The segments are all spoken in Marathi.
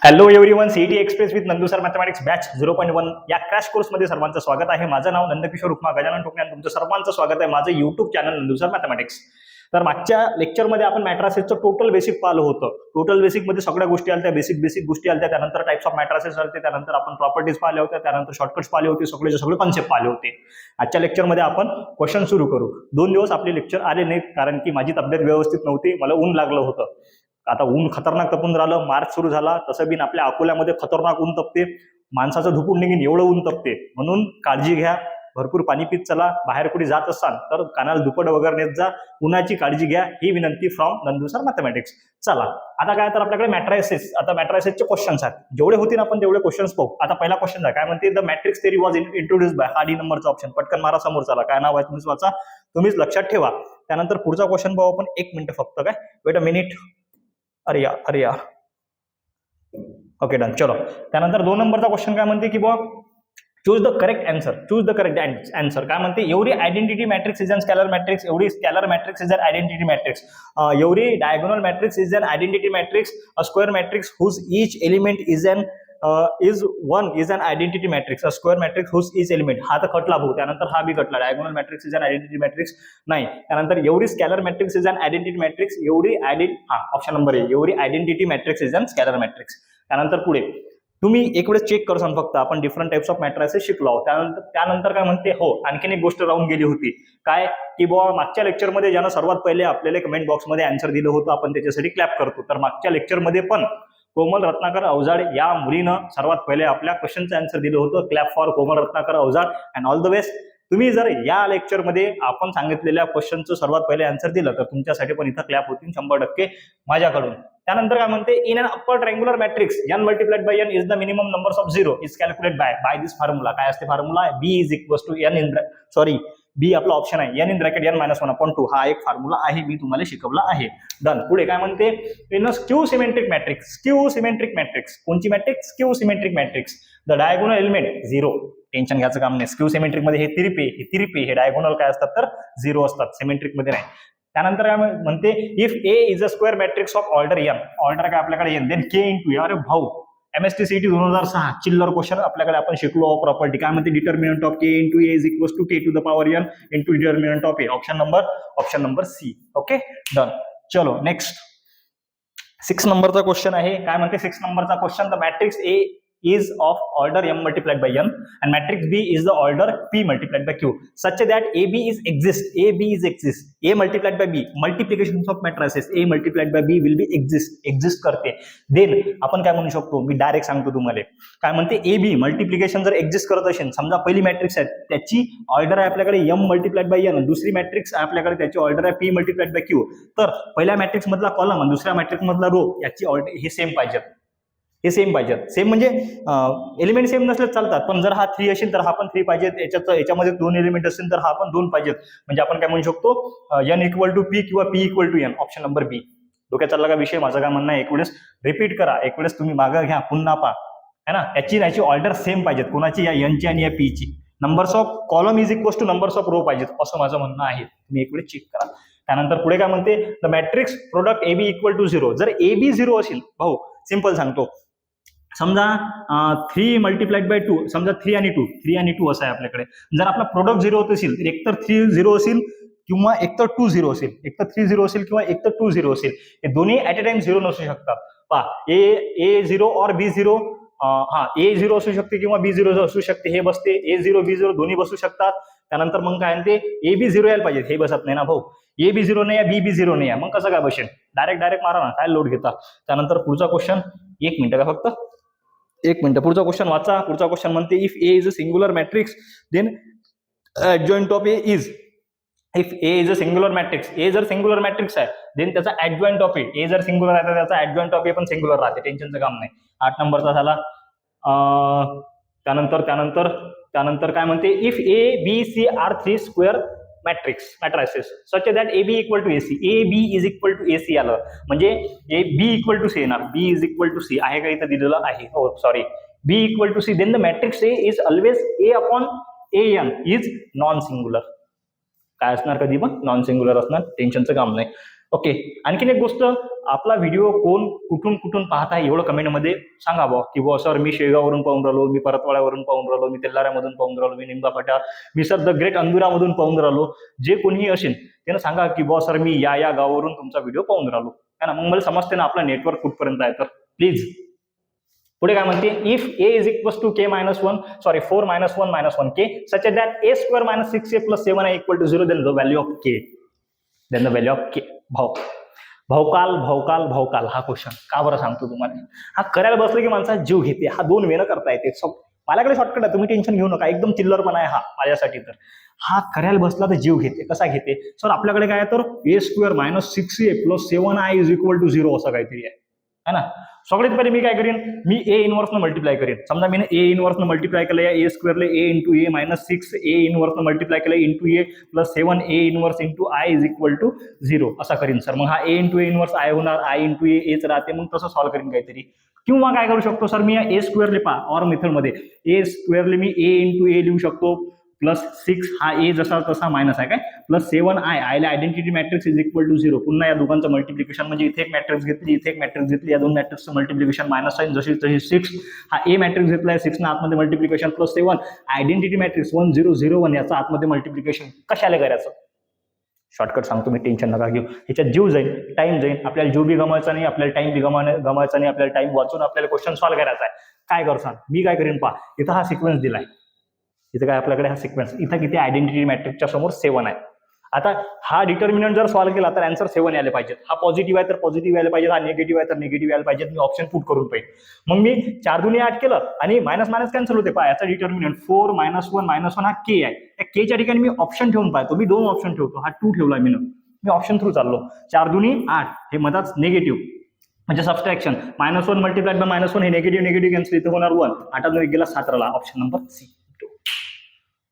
Hello everyone, CET express with Nandu sir mathematics batch 0.1 या क्रॅश कोर्समध्ये सर्वांचं स्वागत आहे. माझं नाव नंदकिशोर उपमा गजानन टोकणे आणि तुमचं सर्वांचं स्वागत आहे माझं YouTube channel Nandu sir mathematics. तर मागच्या लेक्चरमध्ये आपण मॅट्रासेसचं टोटल बेसिक पाहिलं होतं. टोटल बेसिकमध्ये सगळ्या गोष्टी आल्या, बेसिक गोष्टी आल्या, त्यानंतर टाइप्स ऑफ मॅट्रासेस आले, त्यानंतर आपण प्रॉपर्टीज पाहिल्या होत्या, त्यानंतर शॉर्टकट्स पाहिले होते, सगळे कॉन्सेप्ट पाहिले होते. आजच्या लेक्चरमध्ये आपण क्वेश्चन सुरू करू. 2 दिवस आपले लेक्चर आले नाहीत कारण की माझी तब्येत व्यवस्थित नव्हती, मला ऊन लागलं होतं. आता ऊन खतरनाक तपून राहिलं, मार्च सुरू झाला, तसं बिन आपल्या अकोल्यामध्ये खतरनाक ऊन तपते, माणसाचं धुपून निघीन एवढं ऊन तपते. म्हणून काळजी घ्या, भरपूर पाणी पित चला, बाहेर कुठे जात असाल तर कानाला दुपट वगैरे नेत जा, उन्हाची काळजी घ्या, ही विनंती फ्रॉम नंदू सर मॅथमॅटिक्स. चला आता काय, तर आपल्याकडे मॅट्रायसेस, आता मॅट्रायसेसचे क्वेश्चन्स आहेत, जेवढे होतील आपण तेवढे क्वेश्चन्स पाहू. आता पहिला क्वेश्चन आहे, काय म्हणते, the matrix theory was introduce by, हा डी नंबरचा ऑप्शन, पटकन मारा समोर. चला काय नाव आहे तुम्हीच वाचा, तुम्हीच लक्षात ठेवा. त्यानंतर पुढचा क्वेश्चन पाहू आपण, 1 मिनिट फक्त, काय वेट अ मिनिट, अरे यार ओके डन. चलो त्यानंतर 2 नंबरचा क्वेश्चन काय म्हणते की चूज द करेक्ट आन्सर. काय म्हणते, एवढी identity matrix is an scalar matrix, एवढी scalar matrix is an identity matrix, एवढी diagonal matrix is an identity matrix, a square matrix whose each element is an is an identity matrix, a square matrix whose each element, हा तर कटला भाऊ, त्यानंतर हा बी कटला, diagonal matrix is an identity matrix नाही, त्यानंतर एवढी scalar matrix is an identity matrix, एवढी ऑप्शन नंबर ए, एवढी identity matrix is an scalar matrix. त्यानंतर पुढे तुम्ही एक वेळेस चेक करसान, फक्त आपण डिफरंट टाइप्स ऑफ मॅट्रायसेस शिकलो आहोत. त्यानंतर काय म्हणते, हो आणखीन एक गोष्ट राहून गेली होती, काय की मागच्या लेक्चरमध्ये ज्यानं सर्वात पहिले आपल्याला कमेंट बॉक्समध्ये आन्सर दिलं होतं, आपण त्याच्यासाठी क्लॅप करतो. तर मागच्या लेक्चरमध्ये पण कोमल रत्नाकर अवजाड या मुलीनं सर्वात पहिले आपल्या क्वेश्चनचं आन्सर दिलं होतं. Clap for Komal Ratnakar Avjad and all the best. तुम्ही जर या लेक्चरमध्ये आपण सांगितलेल्या क्वेश्चनचं सर्वात पहिले आन्सर दिलं तर तुमच्यासाठी पण इथं क्लॅप होतील 100% माझ्याकडून. त्यानंतर काय म्हणते, in an upper triangular matrix n multiplied by n is the minimum numbers of 0 is calculate by this formula. काय असते formula, b is equals to n in B आपला ऑप्शन आहे, n in bracket n minus 1/2, हा एक फॉर्म्युला आहे, मी तुम्हाला शिकवला आहे. डन. पुढे काय म्हणते, इन स्क्यू सिमेट्रिक मॅट्रिक्स, कोणची matrix, skew symmetric matrix, the diagonal element 0, tension घ्यायचं काम नाही. स्क्यू सिमेट्रिक मध्ये हे तिरपे हे डायगोनल काय असतात तर 0 असतात, सिमेट्रिक मध्ये नाही. त्यानंतर काय म्हणते, if A is a square matrix of order n, order काय आपल्याकडे n, देन k इंटू, अरे भाऊ MST CET 2006 चिल्लर क्वेश्चन आपल्याकडे आपण शिकलो प्रॉपर्टी. काय म्हणते, determinant of k into A is equals to k to the power n into determinant of a, option number c. Okay done. चलो नेक्स्ट 6 नंबरचा क्वेश्चन आहे. काय म्हणते 6 नंबरचा question, the matrix a is of order m multiplied by n and matrix B is the order p multiplied by q such that AB is exist, A multiplied by B, multiplications of matrices A multiplied by B will be exist करते. then आपण काय म्हणू शकतो, मी डायरेक्ट सांगतो तुम्हाला. काय म्हणते, AB मल्टिप्लिकेशन जर एक्झिस्ट करत असेल, समजा पहिली मॅट्रिक्स आहे त्याची ऑर्डर आहे आपल्याकडे m मल्टिप्लाइड बाय n, दुसरी मॅट्रिक्स आहे आपल्याकडे त्याची ऑर्डर आहे p मल्टिप्लाइड बाय q, तर पहिल्या मॅट्रिक्स मधला कॉलम आणि दुसऱ्या मॅट्रिक्स मधला रो याची ऑर्डर हे सेम पाहिजे. सेम म्हणजे एलिमेंट सेम नसले चालतात, पण जर हा 3 असेल तर हा पण 3 पाहिजे, याच्यामध्ये 2 एलिमेंट असेल तर हा पण 2 पाहिजेत. म्हणजे आपण काय म्हणू शकतो, n इक्वल टू p किंवा p equal to n, option number B. डोक्यात चालला का विषय, माझं काय म्हणणं आहे, एक वेळेस रिपीट करा, एक वेळेस तुम्ही मागं घ्या, पुन्हा पहा, है ना. याची ऑर्डर सेम पाहिजेत, कोणाची, या n ची आणि या p ची. Numbers of column is equal to numbers of row पाहिजेत, असं माझं म्हणणं आहे. तुम्ही एक वेळेस चेक करा. त्यानंतर पुढे काय म्हणते, the matrix product AB equal to 0, जर AB 0 असेल, भाऊ सिंपल सांगतो, समजा 3 मल्टिप्लाइड बाय 2, समजा 3 आणि 2 असं आहे आपल्याकडे. जर आपला प्रोडक्ट 0 होत असेल तर एकतर 3 0 असेल किंवा एकतर 2 0 असेल, एकतर 3 0 असेल किंवा एकतर 2 0 असेल. हे दोन्ही ऍट अ टाइम 0 नसू शकतात. पहा, A 0 और B 0, A 0 असू शकते किंवा B 0 असू शकते, हे बसते. A 0 B 0 दोन्ही बसू शकतात. त्यानंतर मग काय म्हणते, A B 0 यायला पाहिजे, हे बसत नाही ना भाऊ. A B 0 नाही, B B 0 नाही, मग कसं काय बसेल, डायरेक्ट मारा ना, काय लोड घेता. त्यानंतर पुढचा क्वेश्चन, 1 मिनिट का फक्त, 1 मिनिट, पुढचा क्वेश्चन वाचा. पुढचा क्वेश्चन म्हणते, if A is a singular matrix then adjoint of A is, if A is a singular matrix, A जर सिंग्युलर मॅट्रिक्स आहे देन त्याचा ऍडजॉइंट ऑफ ए जर सिंग्युलर आहे तर त्याचा ऍडजॉइंट ऑफ ए पण सिंग्युलर राहते, टेन्शनचं काम नाही. 8 नंबरचा झाला. त्यानंतर काय म्हणते, if a b c are 3 square matrices such that AB equal to AC, AB is equal to AC आलं म्हणजे B इक्वल टू सी येणार, B is equal to c आहे का इथं दिलेलं आहे, हो sorry, B equal to c, then the matrix A is always A upon AN is non singular. काय असणार, कधी पण नॉन सिंग्युलर असणार, टेन्शनचं काम नाही. ओके. आणखीन एक गोष्ट, आपला व्हिडिओ कोण कुठून कुठून पाहत आहे एवढं कमेंटमध्ये सांगा बुवा, की बुवा सर मी शेगाववरून पाहून राहिलो, मी परतवाड्यावरून पाहून राहिलो, मी तेल्लाऱ्यामधून पाहून राहिलो, मी निंबाफाटा, मी सर द ग्रेट अंदुरामधून पाहून राहिलो. जे कोणीही असेल त्यानं सांगा की बुवा सर मी या गावावरून तुमचा व्हिडिओ पाहून राहिलो, है ना. मग मला समजते ना आपला नेटवर्क कुठपर्यंत आहे. तर प्लीज पुढे काय म्हणते, if a is equal to k minus 1 sorry 4 minus 1 minus 1 k such that a square minus 6a plus 7 equal to 0 then the value of k. Then the value of k. भावकाल हा क्वेश्चन का बरं सांगतो तुम्हाला. हा करायला बसलं की माणसा जीव घेते. हा 2 वेळा करता येते. माझ्याकडे शॉर्टकट आहे, तुम्ही टेन्शन घेऊ नका. एकदम चिल्लरपणा आहे हा माझ्यासाठी. तर हा करायला बसला तर जीव घेते. कसा घेते सर, आपल्याकडे काय आहे तर a square minus 6a plus 7i is equal to 0 असं काहीतरी आहे ना. सगळ्यात पहिले मी काय करेन, मी ए इनवर्सनं मल्टिप्लाय करेन. समजा मी ए इनवर्सनं मल्टिप्लाय केलं या ए स्क्वेअरला a into a minus 6 a इनवर्सनं मल्टिप्लाय केलं into a plus 7 a inverse into I is equal to 0 असा करीन सर. मग हा a into a inverse I होणार, आय इंटू ए एच राहते. मग तसं सॉल्व्ह करीन काहीतरी. किंवा काय करू शकतो सर, मी या ए स्क्वेअरले ऑर मेथडमध्ये ए स्क्वेअरले मी ए इंटू ए लिहू शकतो प्लस 6 हा ए जसा तसा मायनस आहे काय प्लस 7 आय आयला identity matrix is equal to 0. पुन्हा या दोघांचं मल्टिप्लिकेशन म्हणजे इथे एक मॅट्रिक्स घेतली इथे एक मॅट्रिक्स घेतली, या दोन मॅट्रिक्सचं मल्टिप्लिकेशन मायनस साइन जशी तशी 6 हा ए मॅट्रिक्स घेतलाय 6 ना आतमध्ये मल्टिप्लिकेशन प्लस 7 आयडेंटिटी मॅट्रिक्स 1 0 0 1 याचा आतमध्ये मल्टिप्लिकेशन कशाला करायचं. शॉर्टकट सांगतो मी, टेन्शन नका घेऊ. ह्याच्यात जीव जाईल, टाइम जाईल. आपल्याला जीव बी गमावायचा नाही, आपल्याला टाइम बी गमावायचा नाही. आपल्याला टाइम वाचून आपल्याला क्वेश्चन सॉल्व्ह करायचा आहे. काय करू सांग, मी काय करीन पहा, इथं हा सिक्वेन्स दिलाय, इथं काय आपल्याकडे हा सिक्वेन्स, इथं किती आयडेंटिटी मॅट्रिक्सच्या समोर 7 आहे. आता हा डिटर्मिनंट जर सॉल्व्ह केला तर आन्सर 7 यायला पाहिजे. हा पॉझिटिव्ह आहे तर पॉझिटिव्ह यायला पाहिजे, हा निगेटिव्ह आहे तर निगेटिव्ह यायला पाहिजे. मी ऑप्शन पुट करून पाहिजे. मग मी 4 दुनी 8 केलं आणि मायनस मायनस कॅन्सल होते. पहा याचा डिटर्मिनंट 4 मायनस 1 हा के आहे. या केच्या ठिकाणी मी ऑप्शन ठेवून पाहतो. मी 2 ऑप्शन ठेवतो, हा 2 ठेवला मी ऑप्शन थ्रू चाललो. 4 दुनी 8 हे मधाच निगेटिव्ह म्हणजे सबस्ट्रॅक्शन -1 मल्टिप्लाइड बाय -1 हे निगेटिव्ह कॅन्सल इथे होणार 1 8 गेला 7 राहिला. Option number c.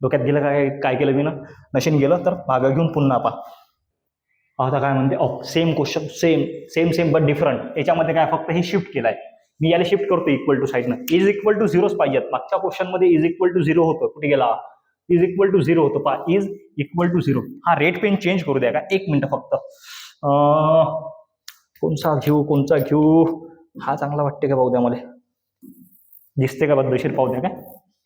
डोक्यात गेलं काय केलं मी ना, नशीन गेलं तर मागं घेऊन पुन्हा पहा. आता काय म्हणते, same question same but different. याच्यामध्ये काय फक्त हे शिफ्ट केलाय, मी याला शिफ्ट करतो इक्वल टू साईडनं. इज इक्वल टू 0 पाहिजेत. मागच्या क्वेश्चन मध्ये इज इक्वल टू 0 होतं, कुठे गेला, इज इक्वल टू 0 होतं. पहा इज इक्वल टू 0. हा रेट पेन चेंज करू द्या का, 1 मिनिट फक्त. कोणचा घेऊ, हा चांगला वाटते का पाहू द्या, मला दिसते का बद्दशीर पाहू द्या का.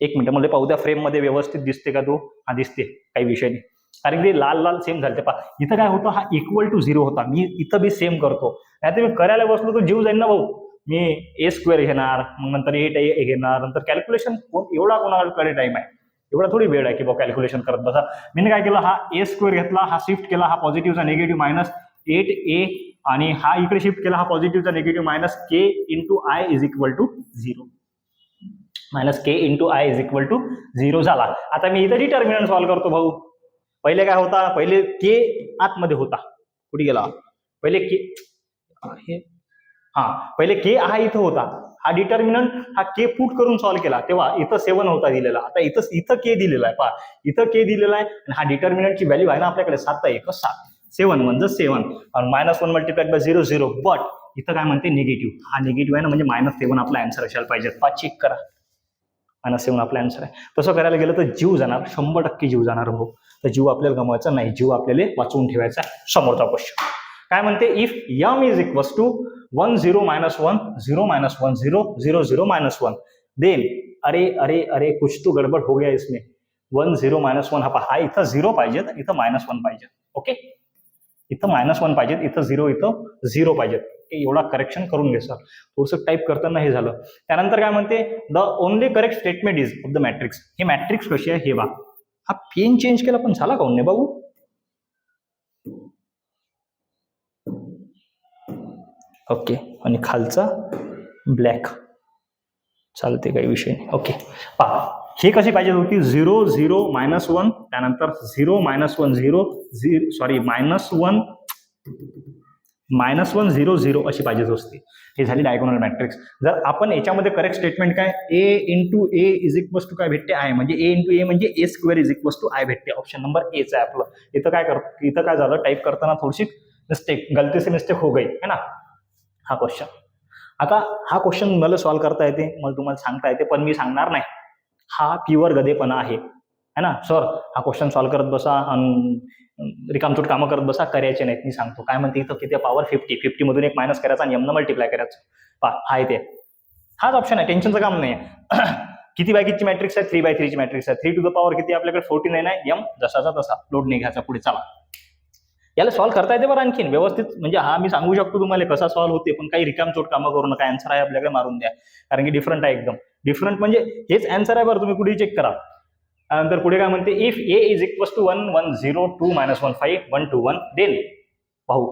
1 मिनिट मला पाहू द्या, फ्रेम मध्ये व्यवस्थित दिसते का तो. हा दिसते, काही विषय नाही. कारण की लाल सेम झाले. पहा इथं काय होतं, हा इक्वल टू 0 होता, मी इथं बी सेम करतो. नाही मी करायला बसलो तर जीव जाईल ना भाऊ. मी ए स्क्वेअर घेणार, मग नंतर 8a घेणार, नंतर कॅल्क्युलेशन. एवढा कोणाकडे टाइम आहे, एवढा थोडी वेळ आहे की बघ कॅल्क्युलेशन करत बसा. मी काय केलं, हा ए स्क्वेअर घेतला, हा शिफ्ट केला, हा पॉझिटिव्हचा निगेटिव्ह -8a आणि हा इकडे शिफ्ट केला, हा पॉझिटिव्हचा negative -k into I is equal to 0. -k into I is equal to 0 झाला. आता मी इथं डिटर्मिनंट सॉल्व्ह करतो भाऊ. पहिले काय होता, पहिले के आतमध्ये होता, कुठे गेला, पहिले के पहिले के हा इथं होता. हा डिटर्मिनंट हा के पुट करून सॉल्व्ह केला तेव्हा इथं 7 होता दिलेला. आता इथं के दिलेला आहे. पहा इथं के दिलेला आहे आणि हा डिटर्मिनंटची व्हॅल्यू आहे ना आपल्याकडे 7 1 7 7 म्हणजे 7 आणि -1 मल्टिप्लाइड बाय 0 0. बट इथं काय म्हणते, निगेटिव्ह. हा निगेटिव्ह आहे ना, म्हणजे -7 आपला आन्सर असायला पाहिजे. पहा चेक करा, -7 आपला आन्सर आहे. तसं करायला गेलं तर जीव जाणार, 100% जीव जाणार भाऊ. तर जीव आपल्याला गमवायचा नाही, जीव आपल्याला वाचवून ठेवायचा. समोरचा क्वेश्चन काय म्हणते, if m is equal to 1 0 -1 0 -1 0 0 0 -1 then अरे कुछ तो गडबड हो गया इसमें. 1 0 -1 हा इथं 0 पाहिजे, इथं -1 पाहिजे. ओके, इथं -1 पाहिजे, इथं 0 इथं 0 पाहिजे. एवढा करेक्शन करून घे सर. थोडंसं टाईप करताना हे झालं. त्यानंतर काय म्हणते, the only correct statement is of the matrix. हे मॅट्रिक्स कशी आहे हे बा. हा पेन चेंज केला पण झाला काऊन नाही बाबू. ओके, आणि खालचा ब्लॅक चालते, काही विषय नाही. ओके पहा, हे कशी पाहिजे होती, 0 0 -1 त्यानंतर 0 -1 0 सॉरी -1 0 0 अशी पाहिजे असते. हे झाली डायगोनल मॅट्रिक्स. जर आपण याच्यामध्ये करेक्ट स्टेटमेंट काय, a into A is equal to काय भेटते, आय म्हणजे a इंटू ए म्हणजे a square is equal to I भेटते. ऑप्शन नंबर एच आहे आपलं. इथं काय झालं, टाईप करताना थोडीशी गलती से मिस्टेक हो गई है ना. हा क्वेश्चन, आता हा क्वेश्चन मला सॉल्व्ह करता येते, मला तुम्हाला सांगता येते, पण मी सांगणार नाही. हा प्युअर गधेपणा आहे ना सर. हा क्वेश्चन सॉल्व्ह करत बसा आणि रिकामचोट कामं करत बसा, करायचे नाहीत. मी सांगतो काय म्हणते इथं, किती पॉवर 50 मधून एक मायनस करायचा आणि एमनं मल्टिप्लाय करायचं. पहा हा येते, हाच ऑप्शन आहे, टेन्शनचं काम नाही आहे. किती बाय कितीची मॅट्रिक्स आहे, 3/3 ची मॅट्रिक्स आहे. 3 टू द पॉवर किती आपल्याकडे 14 आहे ना, एम जसाचा तसा, लोड नाही घ्यायचा. पुढे चला, याला सॉल्व्ह करता येते बरं आणखीन व्यवस्थित. म्हणजे हा मी सांगू शकतो तुम्हाला कसा सॉल्व्ह होते, पण काही रिकामचोट कामं करू नका. आन्सर आहे आपल्याकडे, मारून द्या, कारण की डिफरंट आहे एकदम. डिफरंट म्हणजे हेच आन्सर आहे बरं, तुम्ही कुठेही चेक करा. नंतर पुढे काय म्हणते, if A is equals to 1 1 0 2 -1 5 1 2 1 then. भाऊ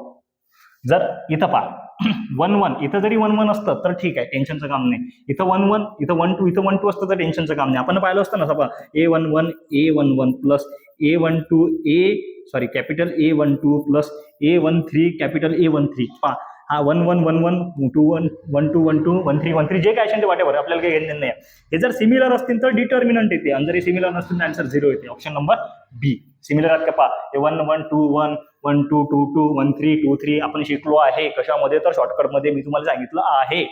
जर इथं पहा 1 1 इथं जरी 1 1 असतं तर ठीक आहे, टेन्शनचं काम नाही. इथं 1 1 इथं 1 2 इथं 1 2 असतं तर टेन्शनचं काम नाही. आपण पाहिलं असतं ना, सपा A11 A11 plus A12 capital A12 plus A13 capital A13. पहा हा 1 1 1 1 2 1 1 2 1 2 1 3 1 3 जे काय असेल ते वाटेवर, आपल्याला काही घेणं नाही. हे जर सिमिलर असतील तर डिटर्मिनंट येते, आणि जरी सिमिलर नसतील तर आन्सर 0 येते. ऑप्शन नंबर बी. सिमिलर आहेत का पहा, 1 1 2 1 1 2 2 2 1 3 2 3 आपण शिकलो आहे. कशामध्ये, तर शॉर्टकटमध्ये मी तुम्हाला सांगितलं आहे.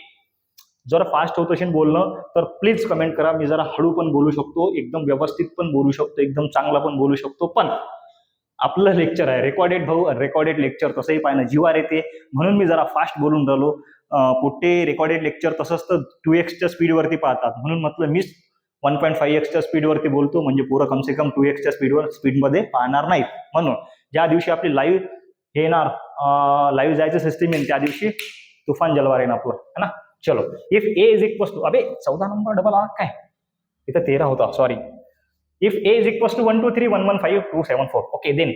जर फास्ट होत असेल बोलणं तर प्लीज कमेंट करा. मी जरा हळू पण बोलू शकतो, एकदम व्यवस्थित पण बोलू शकतो, एकदम चांगला पण बोलू शकतो. पण आपलं लेक्चर आहे रेकॉर्डेड भाऊ, रेकॉर्डेड लेक्चर तसंही पाहिजे जीवार येते, म्हणून मी जरा फास्ट बोलून राहिलो. पोट्टे रेकॉर्डेड लेक्चर तसंच तर 2x स्पीडवरती पाहतात, म्हणून म्हटलं मीच 1.5x स्पीडवरती बोलतो, म्हणजे पोरं कमसे कम 2x स्पीडमध्ये पाहणार नाहीत. म्हणून ज्या दिवशी आपली लाईव्ह हे येणार, लाईव्ह जायचं सिस्टीम येईल, त्या दिवशी तुफान जलवार येणार आपलं, है ना. चलो, if A is equals to, अबे 14 नंबर डबल आ काय, इथं 13 होता, sorry. If A is equals to 1 2 3 1 1 5 2 7 4 okay then.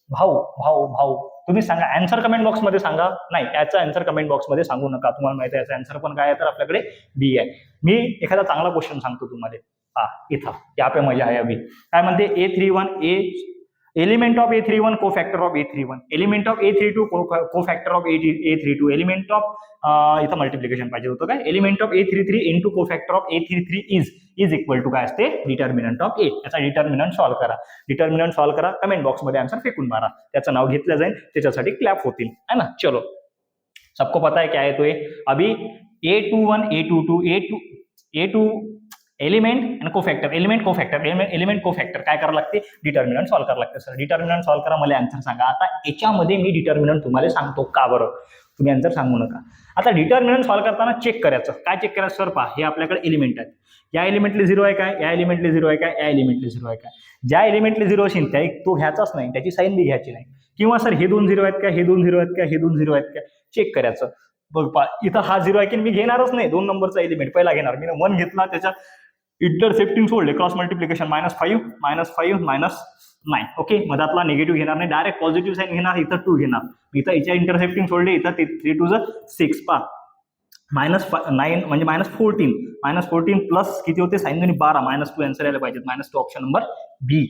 भाऊ तुम्ही सांगा, आन्सर कमेंट बॉक्स मध्ये सांगा. नाही, याचा आन्सर कमेंट बॉक्स मध्ये सांगू नका, तुम्हाला माहिती आहे याचा आन्सर पण काय आहे, तर आपल्याकडे बी आहे. मी एखादा चांगला क्वेश्चन सांगतो तुम्हाला. इथं या पे मजा आहे. अभी काय म्हणते, A31 element of A31 cofactor of A31, element of A32 cofactor of A32, element of इथं मल्टिप्लिकेशन पाहिजे होतं काय, element of A33 into cofactor of A33 is equal to काय असते, डिटर्मिनंट ऑफ ए. याचा डिटर्मिनंट सॉल्व्ह करा. डिटर्मिनंट सॉल्व्ह करा, कमेंट बॉक्स मध्ये आन्सर फेकून मारा, त्याचं नाव घेतलं जाईल, त्याच्यासाठी क्लॅप होतील, है ना. चलो, सबको पता है क्या है तो ये. अभी A21 A22 A2 एलिमेंट आणि कोफॅक्टर, एलिमेंट कोफॅक्टर काय करावं लागते, डिटर्मिनंट सॉल्व्ह करावं लागते. सर डिटर्मिनंट सॉल्व्ह करा, मला आन्सर सांगा. आता याच्यामध्ये मी डिटर्मिनंट तुम्हाला सांगतो, का बरं, तुम्ही आन्सर सांगू नका. आता डिटर्मिनंट सॉल्व्ह करताना चेक करायचं, काय चेक करायचं, सर पहा हे आपल्याकडे एलिमेंट आहेत, या एलिमेंटले 0 आहे काय, या एलिमेंटले 0 आहे काय, या एलिमेंटले 0 आहे काय. ज्या एलिमेंटले 0 असेल त्या तो घ्यायचाच नाही, त्याची साईन बी घ्यायची नाही. किंवा सर हे 2 0 आहेत का, हे 2 0 आहेत का, हे 2 0 आहेत का, चेक करायचं. बघ पहा इथं हा 0 आहे की मी घेणारच नाही, 2 नंबरचा एलिमेंट पहिला घेणार मी. 1 घेतला, त्याच्या इंटरसेप्टिंग सोडले, क्रॉस मल्टिप्लिकेशन -5 -9 ओके. मधातला निगेटिव्ह घेणार नाही, डायरेक्ट पॉझिटिव्ह साईन घेणार. इथं 2 घेणार, इथं याच्या इंटरसेप्टिंग सोडले, इथं 3 2 6 पा -9 म्हणजे -14 प्लस किती होते, साईन दोन्ही 12 -2 आन्सर यायला पाहिजे, -2 ऑप्शन नंबर बी,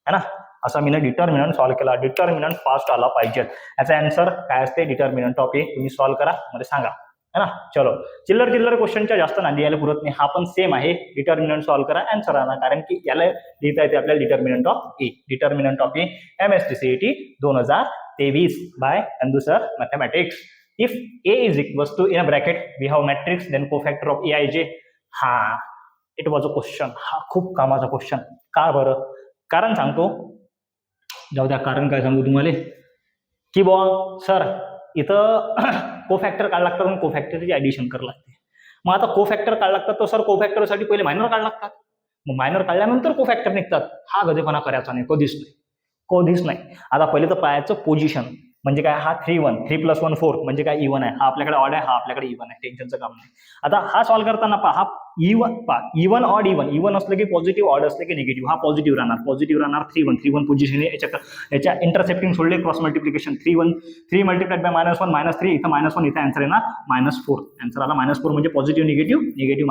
है ना. असा मी डिटर्मिनंट सॉल्व्ह केला, डिटर्मिनंट फास्ट आला पाहिजे. याचा आन्सर काय असते, डिटर्मिनंट ऑफ ए. तुम्ही सॉल्व्ह करा, मध्ये सांगा, है ना. चलो, चिल्लर क्वेश्चनच्या जास्त नांदी यायला पुरत नाही. हा पण सेम आहे, डिटर्मिनंट सॉल्व्ह करा, आन्सर आणा, कारण की याला लिहिता येते आपल्याला determinant of a. Determinant of a MSc CET 2023 by Nandu sir mathematics. If A is equals to, in a bracket we have matrix, then cofactor of Aij. It was a question. हा खूप कामाचा क्वेश्चन. का बरं, कारण सांगतो, जाऊ द्या, कारण काय सांगू तुम्हाला, की बॉ सर इथं कोफॅक्टर काढ लागतात आणि कोफॅक्टरची ऍडिशन करावं लागते. मग आता कोफॅक्टर काढ लागतात तर सर कोफॅक्टरसाठी पहिले मायनर काढ लागतात, मग मायनर काढल्यानंतर कोफॅक्टर निघतात. हा गधेपणा करायचा नाही, कधीच नाही. आता पहिले तर पाहायचं पोझिशन, म्हणजे काय, हा 3 1 3 + 1 4 म्हणजे काय, इवन आहे. हा आपल्याकडे ऑड आहे, हा आपल्याकडे इवन आहे, टेन्शनचं काम नाही. आता हा सॉल्व्ह करताना पहा, हा इवन ऑड इवन असलं की पॉझिटिव्ह, ऑड असलं की निगेटिव्ह. हा पॉझिटिव्ह राहणार 3 1 पोझिशन. याच्या इंटरसेप्टिंग सोडले, क्रॉस मल्टिप्लिकेशन 3 1 3 मल्टिप्लाइड बाय -1 -3 इथं -1 इथं आन्सर येणार -4. आन्सर आला -4 म्हणजे पॉझिटिव्ह निगेटिव्ह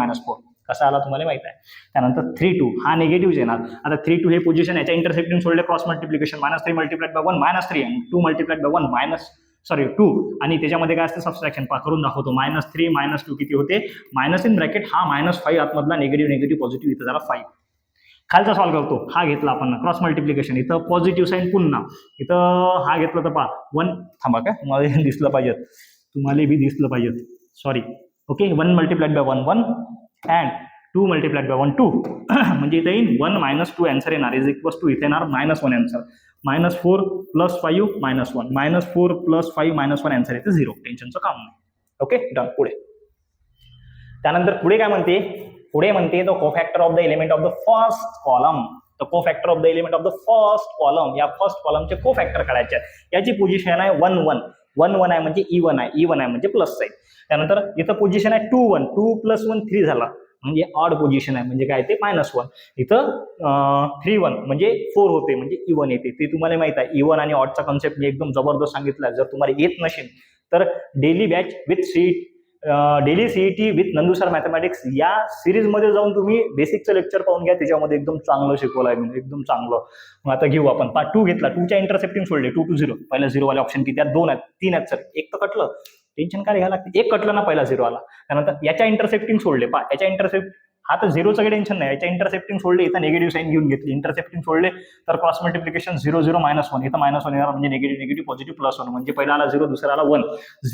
-4 कसा आला तुम्हाला माहित आहे. त्यानंतर 3 2 हा निगेटिव्ह येणार. आता 3 2 हे पोझिशन, याच्या इंटरसेप्टिंग सोडले, cross multiplication -3 multiplied by 1 -3 2 multiplied by 1 2 आणि त्याच्यामध्ये काय असते, सबस्ट्रॅक्शन करून दाखवतो. -3 -2 किती होते, मायनस इन ब्रॅकेट हा -5 आतमधला निगेटिव्ह पॉझिटिव्ह इथं जरा 5. खालचा सॉल्व्ह करतो, हा घेतला आपण क्रॉस मल्टिप्लिकेशन, इथं पॉझिटिव्ह साईन पुन्हा, इथं हा घेतला तर पहा 1 थांबा काय तुम्हाला दिसलं पाहिजे, sorry okay. 1 multiplied by 1 1 and 2 multiplied by 1 2 म्हणजे इथे येईल 1 - 2 आन्सर येणार, इज इक्वल्स टू इथे येणार -1 आन्सर. -4 + 5 -1 -4 + 5 -1 आन्सर येते 0. टेन्शनचं काम नाही. Okay done. पुढे त्यानंतर पुढे काय म्हणते, पुढे म्हणते the cofactor of the element of the first column. The cofactor of the element of the first column, या फर्स्ट कॉलमचे कोफॅक्टर काढायचे आहेत. याची पोझिशन आहे 1 1 1 1 आहे म्हणजे E1 आहे, E1 आहे म्हणजे प्लस साईन. त्यानंतर इथं पोझिशन आहे 2 1 2 + 1 3 झाला म्हणजे ऑड पोझिशन आहे म्हणजे काय ते -1. इथं 3 1 म्हणजे 4 होते म्हणजे E1 येते. ते तुम्हाला माहित आहे E1 आणि ऑडचा कन्सेप्ट मी एकदम जबरदस्त सांगितला. जर तुम्हाला येत नसेल तर daily batch with daily CET with नंदुसर मॅथमॅटिक्स या सिरीज मध्ये जाऊन तुम्ही बेसिकचं लेक्चर पाहून घ्या. त्याच्यामध्ये एकदम चांगलं शिकवलं आहे म्हणजे एकदम चांगलं. मग आता घेऊ आपण पार्ट 2 घेतला. 2च्या इंटरसेप्टिंग सोडले 2 to 0. पहिला 0 वाले ऑप्शन किती आहेत? 2 आहेत, 3 आहेत सर. एक तर कटलं, टेन्शन काय घ्यायला लागते. एक कटलं ना पहिला 0 आला. त्यानंतर याच्या इंटरसेप्टिंग सोडले. याच्या इंटरसेप्ट हा तर 0चं काही टेन्शन नाही. याच्या इंटरसेप्टिंग सोडले, इथं निगेटिव्ह साईन घेऊन घेतली. इंटरसेप्टिंग सोडले तर क्रॉस मल्टिप्लिकेशन 0 0 -1 इथं -1 येणार म्हणजे निगेटिव्ह पॉझिटिव्ह +1 म्हणजे पहिला आला 0 दुसरा आला 1.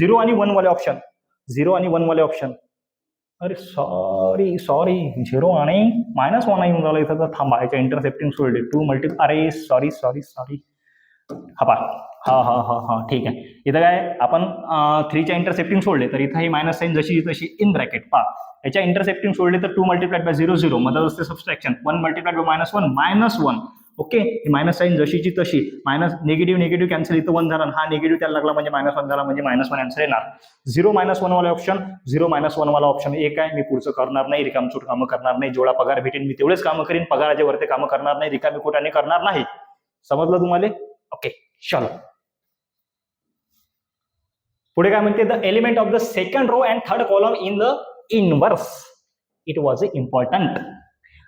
0 आणि 1 वाले ऑप्शन, 0 आणि 1 वाले ऑप्शन. अरे सॉरी 0 आणि -1 येऊन झालं इथं. तर थांबा, याच्या इंटरसेप्टिंग सोडले 2 × अरे सॉरी हा ठीक आहे. इथं काय आपण 3च्या इंटरसेप्टिंग सोडले तर इथं ही मायनस साईन जशी तशी इन ब्रॅकेट याच्या इंटरसेप्टिंग सोडले तर 2 × 0 0 मदत असते सबस्ट्रॅक्शन. 1 × -1 ओके. मायनस साईन जशीची तशी मायनस निगेटिव्ह कॅन्सल. इथं 1 झाला, हा निगेटिव्ह त्याला लागला म्हणजे -1 झाला म्हणजे -1 आन्सर येणार. 0 -1 वाला ऑप्शन, 0 -1 वाला ऑप्शन एक आहे. मी पुढचं करणार नाही, रिकामचूट कामं करणार नाही. जेवढा पगार भेटेल मी तेवढेच कामं करीन. पगाराच्या वरती कामं करणार नाही, रिकामी खोटाने करणार नाही. समजलं तुम्हाला? ओके चलो. पुढे काय म्हणते, the element of the second row and third column in the inverse. It was important.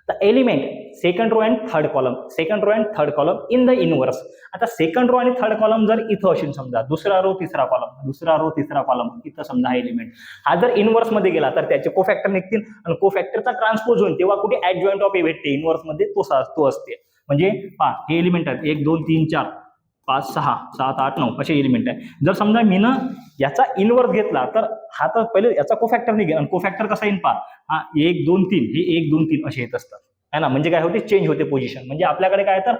The element second row and third column in the inverse. आता सेकंड रो आणि थर्ड कॉलम जर इथं असेल समजा, दुसरा रो तिसरा कॉलम इथं समजा हा एलिमेंट हा जर इनवर्स मध्ये गेला तर त्याचे कोफॅक्टर निघतील आणि कोफॅक्टरचा ट्रान्सपोज होईल तेव्हा कुठे ऍडजॉइंट ऑफ ए भेटते इनवर्स मध्ये तो असते. म्हणजे हे एलिमेंट आहेत 1 2 3 4 5 6 7 8 9 असे एलिमेंट आहे. जर समजा मी ना याचा इनवर्स घेतला तर हा तर पहिले याचा कोफॅक्टर निघेल आणि कोफॅक्टर कसा येईल हा 1 2 3 हे 1 2 3 असे येत असतात है ना. म्हणजे काय होते, चेंज होते पोझिशन. म्हणजे आपल्याकडे काय तर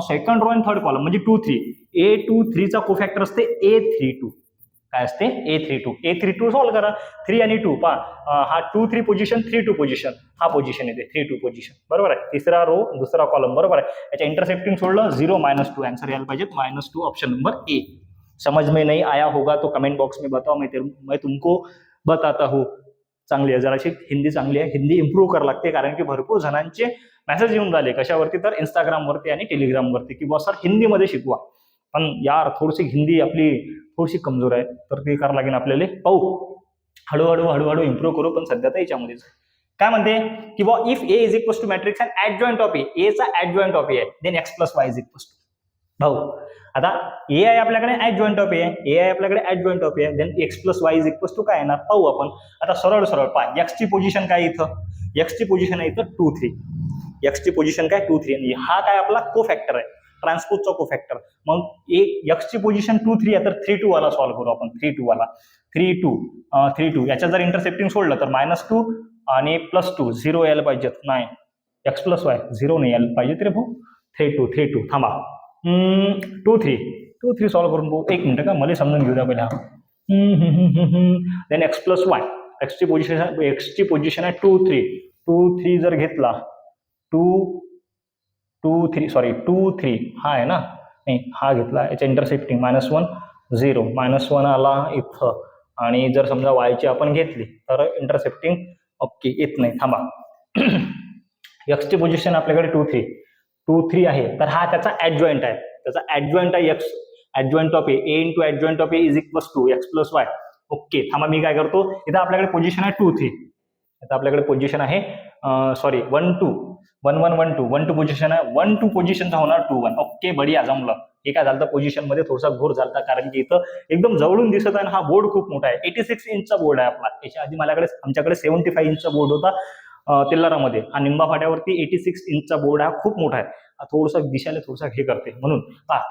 सेकंड रो आणि थर्ड कॉलम म्हणजे 2 3 A2 3चा कोफॅक्टर असते A32. काय असते A32. A32 सॉल्व्ह करा. 3 आणि 2 हा 2 3 पोझिशन 3 2 पोझिशन हा पोझिशन येते 3 2 पोझिशन बरोबर आहे. तिसरा रो दुसरा कॉलम बरोबर आहे. याच्या इंटरसेप्टिंग सोडलं 0 -2 आंसर यायला पाहिजे -2 ऑप्शन नंबर ए. समझ में नहीं आया होगा तो कमेंट बॉक्स में बताओ, मैं तुमको बताता हूँ. चांगली आहे जराशी हिंदी, चांगली आहे. हिंदी इम्प्रूव्ह करावं लागते कारण की भरपूर जणांचे मेसेज येऊन झाले कशावरती तर इंस्टाग्रामवरती आणि टेलिग्रामवरती की बॉस सर हिंदीमध्ये शिकवा. पण यार थोडीशी हिंदी आपली थोडीशी कमजोर आहे तर ते करावं लागेल आपल्याला. पाहू हळूहळू इम्प्रूव्ह करू. पण सध्या तर याच्यामध्येच काय म्हणते की बॉ if A is equal to matrix and adjoint of A चा ऍडजॉइंट ऑफ ए आहे then x + y is equal to. भाऊ आता ए आहे आपल्याकडे ऍडजॉइंट ऑफ ए आहे then x + y is equal to काय येणार पाहू आपण. आता सरळ पहा x ची पोझिशन काय इथं, x ची पोझिशन आहे इथं 2 3. x ची पोझिशन काय 2 3. हा काय आपला कोफॅक्टर आहे, ट्रान्सपोजचा कोफॅक्टर. मग x ची पोझिशन 2 3 आहे तर 3 2 वाला सॉल्व्ह करू आपण. 3 2 वाला 3 2 याच्या जर इंटरसेप्टिंग सोडलं तर -2 आणि +2 0 यायला पाहिजे. नाही x + y 0 नाही यायला पाहिजे तरी भाऊ. 3 2 थांबा 2 3 सॉल्व्ह करून भाऊ. 1 मिनिट का मला समजून घेऊ द्या पहिला. देन x + y x ची पोझिशन आहे 2 3 जर घेतला 2 3 हा आहे ना, नाही हा घेतला. याच्या इंटरसेप्टिंग -1 0 -1 आला इथं आणि जर समजा y ची आपण घेतली तर इंटरसेप्टिंग ओके येत नाही. थांबा x ची पोझिशन आपल्याकडे 2 3 आहे तर हा त्याचा ऍडजॉइंट आहे. x adjoint of A × adjoint of A is equal to x + y. Okay थांबा मी काय करतो, इथं आपल्याकडे पोझिशन आहे 2 3. इथं आपल्याकडे पोझिशन आहे 1 2 1 1 1 2 1 2 पोझिशन आहे. 1 2 पोझिशनचा होणार 2 1. ओके बढिया जमलं. हे काय झालं पोझिशन मध्ये थोडासा घोर झाला कारण की इथं एकदम जवळून दिसत आहे. हा बोर्ड खूप मोठा आहे, 86 इंचचा बोर्ड आहे आपला. याच्या आधी आमच्याकडे 75 इंचचा बोर्ड होता तेल्लारामध्ये. हा निंबा फाट्यावरती 86 इंचचा बोर्ड हा खूप मोठा आहे. थोडासा दिशाला थोडासा हे करते म्हणून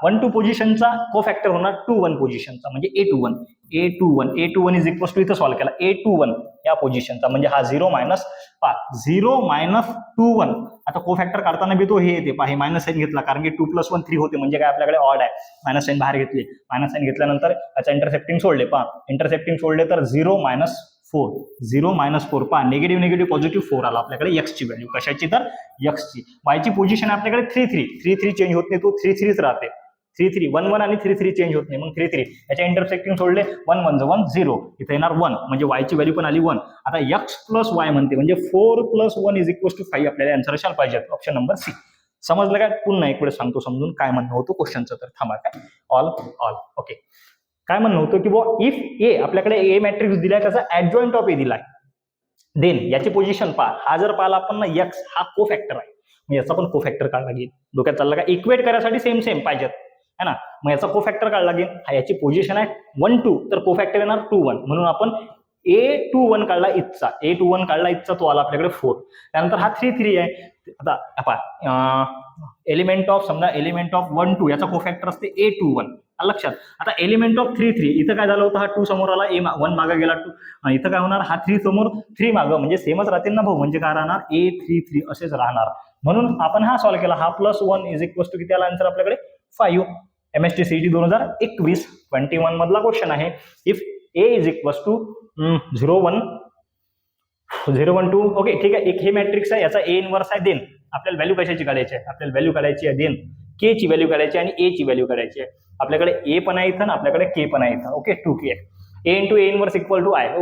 1 2 पोझिशनचा कोफॅक्टर होणार 2 1 पोझिशनचा म्हणजे A21 इज इक्वल टू इथं सॉल्व्ह केला A21 या पोझिशनचा म्हणजे हा 0 - 2 1 आता को फॅक्टर काढताना बी तो हे येते पहा, हे मायनस साईन घेतला कारण की 2+1 3 होते म्हणजे काय आपल्याकडे ऑड आहे, मायनस साईन बाहेर घेतली, मायनस साईन घेतल्यानंतर याचा इंटरसेप्टिंग सोडले पहा, इंटरसेप्टिंग सोडले तर 0 - 4 पहा, निगेटिव्ह निगेटिव्ह पॉझिटिव्ह 4 आला आपल्याकडे x ची व्हॅल्यू, कशाची तर x ची. y ची पोझिशन आपल्याकडे 3 चेंज होत नाही, तो 3 राहते, 1 आणि 3 चेंज होत नाही, मग 3 याच्या इंटरसेक्टिंग सोडले 1 1 1 0, इथे येणार 1 म्हणजे y ची व्हॅल्यू पण आली 1. आता x + y म्हणते म्हणजे 4 + 1 = 5 आपल्याला आन्सर असायला पाहिजे, ऑप्शन नंबर सी. समजलं काय? पुन्हा एक वेळ सांगतो समजून काय म्हणणं होतं क्वेश्चनचं, तर थांबा काय ऑल ओके. काय म्हणणं होतं की बुवा इफ ए आपल्याकडे ए मॅट्रिक्स दिलाय त्याचा ऍडजॉइंट ऑफ ए दिलाय, देन याची पोझिशन पहा, हा जर पाहिला आपण ना x हा को फॅक्टर आहे, मग याचा पण को फॅक्टर काढला लागेल, डोक्यात चालला का? इक्वेट करायसाठी सेम पाहिजेत है ना, मग याचा को फॅक्टर काढला लागेल, हा याची पोझिशन आहे 1 2 तर को फॅक्टर येणार 2 1, म्हणून आपण A21 काढला इथचा, A21 काढला इथचा, तो आला आपल्याकडे 4. त्यानंतर हा 3 3 आहे. आता एलिमेंट ऑफ समजा एलिमेंट ऑफ 1 2 याचा को फॅक्टर असते A21 लक्षात. आता एलिमेंट ऑफ 3 3 इथं काय झालं होतं, हा 2 समोर आला, 1 मागे गेला 2, इथं काय होणार, हा 3 समोर 3 मागं, म्हणजे सेमच राहतील ना भाऊ, म्हणजे काय राहणार A33 असेच राहणार. म्हणून आपण हा सॉल्व्ह केला, हा +1 = किती आला आन्सर आपल्याकडे 5. MST CET 2021 21 मधला क्वेश्चन आहे. इफ A = 0 1 2 ओके ठीक आहे. एक हे मॅट्रिक्स आहे, याचा A इन्व्हर्स आहे, देन आपल्याला व्हॅल्यू कशाची काढायची आहे, आपल्याला व्हॅल्यू काढायची आहे देन K ची व्हॅल्यू काढायची आहे आणि A ची व्हॅल्यू काढायची आहे. आपल्याकडे A पण आहे इथं, आपल्याकडे K पण आहे इथं, okay 2K. A × A inverse = I,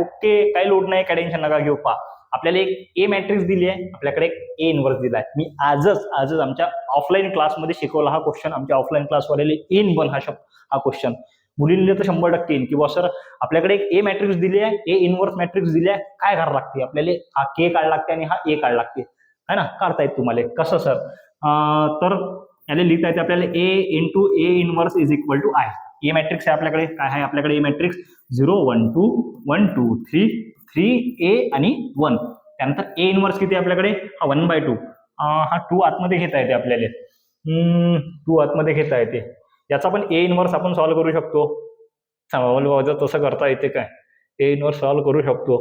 okay काही लोड नाही, काय टेन्शन नका घेऊ. पहा आपल्याला एक A मॅट्रिक्स दिली आहे, आपल्याकडे एक A इन्व्हर्स दिलाय. मी आजच आमच्या ऑफलाईन क्लासमध्ये शिकवला हा क्वेश्चन, आमच्या ऑफलाईन क्लासवाले इन बन हा क्वेश्चन मुलींनी तर 100% येईल, किंवा सर आपल्याकडे एक A मॅट्रिक्स दिली आहे, A इन्व्हर्स मॅट्रिक्स दिली आहे, काय करावं लागते आपल्याला, हा K काढ लागते आणि हा A काढ लागते है ना, काढता येत तुम्हाला कसं सर, तर याला लिहिता येते आपल्याला A × A inverse = I. A matrix आहे आपल्याकडे, काय आहे आपल्याकडे A मॅट्रिक्स 0 1 2 1 2 3 3 A आणि 1. त्यानंतर A इन्व्हर्स किती आहे आपल्याकडे, हा 1/2, हा 2 आतमध्ये घेता येते आपल्याला, 2 आतमध्ये घेता येते. याचा पण A इन्व्हर्स आपण सॉल्व्ह करू शकतो, तसं करता येते काय, A इन्व्हर्स सॉल्व्ह करू शकतो.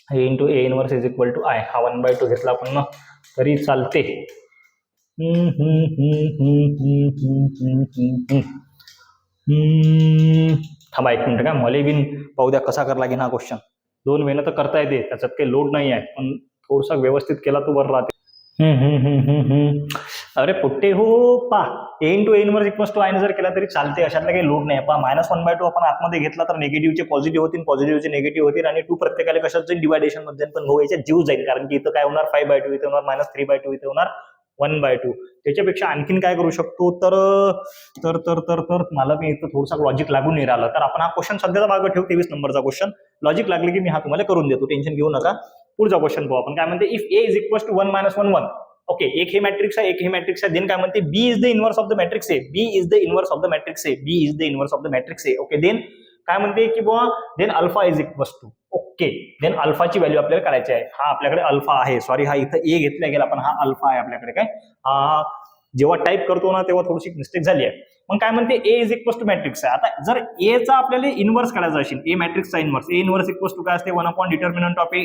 A × A इन्व्हर्स = I, हा 1/2 घेतला आपण ना तरी चालते. थांबा एक मिनिट, का मला बिन पाहू द्या कसा करायला लागेल हा क्वेश्चन. 2 वेळा तर करता येते, त्याच्यात काही लोड नाही आहे, पण थोडासा व्यवस्थित केला तो बरं राहते. अरे पुट्टे हो, पा A × A इन्व्हर्स = I ने जर केला तरी चालते, अशातला काही लोड नाही. पा -1/2 आपण आतमध्ये घेतला तर निगेटिव्हचे पॉझिटिव्ह होतील, पॉझिटिव्हचे निगेटिव्ह होतील, आणि 2 प्रत्येकाला कशात जाईल, डिवायडेशन मध्ये, पण भाऊ याच्यात जीव जाईल, कारण की इथं काय होणार 5/2, इथे होणार -3/2, इथे होणार 1/2. त्याच्यापेक्षा आणखीन काय करू शकतो, तर मला मी इथं थोडंसं लॉजिक लागून नाही राहिलं, तर आपण हा क्वेश्चन सध्याचा मागं ठेवू, 23 नंबरचा क्वेश्चन. लॉजिक लागले की मी हा तुम्हाला करून देतो, टेन्शन घेऊ नका. पुढचा क्वेश्चन पाहू आपण. काय म्हणते, इफ A = 1 - 1 1, ओके एक हे मॅट्रिक्स आहे, एक हे मॅट्रिक्स आहे, देन काय म्हणते, B is the inverse of the matrix A, B is the inverse of the matrix A, B is the inverse of the matrix A, okay. Then काय म्हणते की बुवा, देन अल्फा = ओके, देन अल्फाची व्हॅल्यू आपल्याला काढायची आहे. हा आपल्याकडे अल्फा आहे, सॉरी हा इथं A घेतला गेला, पण हा अल्फा आहे आपल्याकडे. काय जेव्हा टाईप करतो ना तेव्हा थोडीशी मिस्टेक झाली आहे. मग काय म्हणते, A = मॅट्रिक्स आहे. आता जर A चा आपल्याला इन्व्हर्स काढायचा असेल, A मॅट्रिक्सचा इन्व्हर्स, A इन्व्हर्स = काय असते, 1 determinant of A ×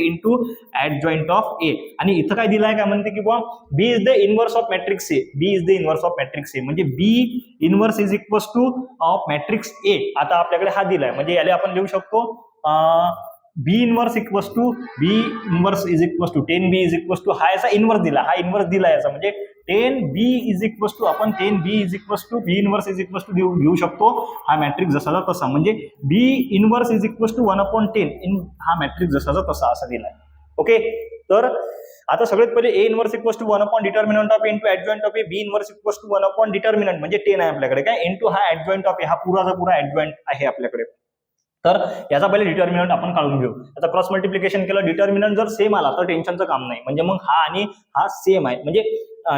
adjoint of A. आणि इथं काय दिलाय, काय म्हणते की बुवा B is the inverse of matrix A, B is the inverse of matrix A, म्हणजे B inverse = of matrix A. आता आपल्याकडे हा दिलाय, म्हणजे याला आपण लिहू शकतो B इन्व्हर्स = 10B हा याचा इन्व्हर्स दिला, हा इन्व्हर्स दिला याचा, म्हणजे 10B आपण 10B B इन्व्हर्स घेऊ शकतो हा मॅट्रिक्स जसाचा तसा, म्हणजे B इन्व्हर्स = 1/10 हा मॅट्रिक्स जसाचा तसा असा दिलाय. ओके, तर आता सगळ्यात पहिले A inverse = 1 determinant of A × adjoint of A, B inverse = 1 determinant म्हणजे 10 आहे आपल्याकडे, काय इंटू हा ऍडजॉइंट ऑफ A, हा पुराचा पुरा ऍडजॉइंट आहे आपल्याकडे. तर याचा पहिले डिटर्मिनंट आपण काढून घेऊ. याचा क्रॉस मल्टिप्लिकेशन केलं, डिटर्मिनंट जर सेम आला तर टेन्शनचं काम नाही, म्हणजे मग हा आणि हा सेम आहे, म्हणजे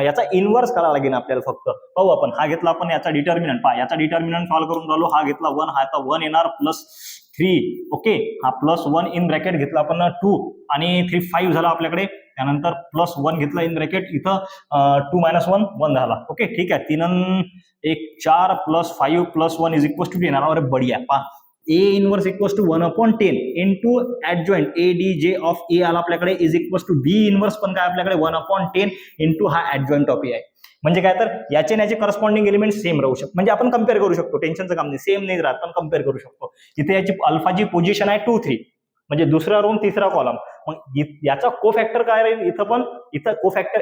याचा इन्व्हर्स करावा लागेल आपल्याला. फक्त पाहू आपण, हा घेतला आपण याचा डिटर्मिनंट, पहा याचा डिटर्मिनंट सॉल्व्ह करून राहिलो, हा घेतला 1, हा आता 1 येणार +3, ओके, हा +1 इन ब्रॅकेट घेतला आपण 2 आणि 3 5 झाला आपल्याकडे. त्यानंतर +1 घेतला इन ब्रॅकेट, इथं 2 - 1 1 झाला. ओके ठीक आहे, 3 1 4 +5 +1 = 10 येणार. अरे बढिया, पहा A inverse equals to 1/10 into adjoint A D J of A आला आपल्याकडे is equals to B inverse पण काय आपल्याकडे 1/10 इंटू हा ऍडजॉइंट ऑफ ए आहे. म्हणजे काय तर याचे याचे करस्पॉन्डिंग एलिमेंट सेम राहू शकतो, म्हणजे आपण कम्पेअर करू शकतो, टेन्शनचं काम नाही, सेम नाही राहत पण कम्पेअर करू शकतो. इथे याची अल्फाची पोझिशन आहे 2 3, म्हणजे दुसरा रो तिसरा कॉलम. मग याचा कोफॅक्टर काय राहील, इथं पण इथं कोफॅक्टर